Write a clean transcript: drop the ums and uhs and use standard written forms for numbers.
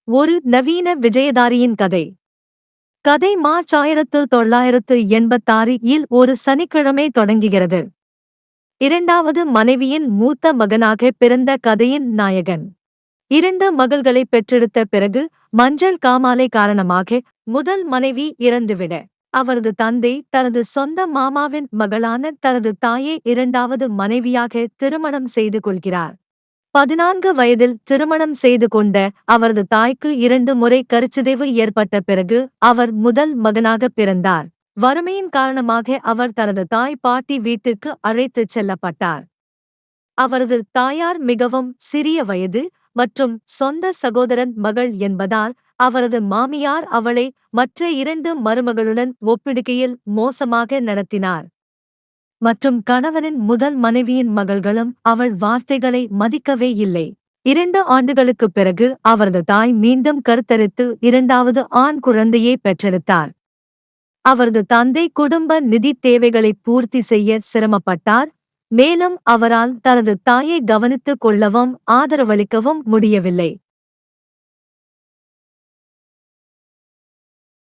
ஒரு நவீன விஜயதாரியின் கதை. கதை மார்ச் 1986 இல் ஒரு சனிக்கிழமை தொடங்குகிறது. இரண்டாவது மனைவியின் மூத்த மகனாக பிறந்த கதையின் நாயகன். 2 மகள்களை பெற்றெடுத்த பிறகு மஞ்சள் காமாலை காரணமாக முதல் மனைவி இறந்துவிட, அவரது தந்தை தனது சொந்த மாமாவின் மகளான தனது தாயை இரண்டாவது மனைவியாக திருமணம் செய்து கொள்கிறார். 14 வயதில் திருமணம் செய்து கொண்ட அவரது தாய்க்கு 2 முறை கருச்சிதைவு ஏற்பட்ட பிறகு அவர் முதல் மகனாக பிறந்தார். வறுமையின் காரணமாக அவர் தனது தாய் பாட்டி வீட்டிற்கு அழைத்துச் செல்லப்பட்டார். அவரது தாயார் மிகவும் சிறிய வயது மற்றும் சொந்த சகோதரன் மகள் என்பதால் அவரது மாமியார் அவளை மற்ற 2 மருமகளுடன் ஒப்பிடுகையில் மோசமாக நடத்தினார். மற்றும் கணவனின் முதல் மனைவியின் மகள்களும் அவள் வார்த்தைகளை மதிக்கவே இல்லை. 2 ஆண்டுகளுக்குப் பிறகு அவரது தாய் மீண்டும் கருத்தரித்து 2வது ஆண் குழந்தையை பெற்றெடுத்தார். அவரது தந்தை குடும்ப நிதித் தேவைகளை பூர்த்தி செய்ய சிரமப்பட்டார், மேலும் அவரால் தனது தாயை கவனித்துக் கொள்ளவும் ஆதரவளிக்கவும் முடியவில்லை.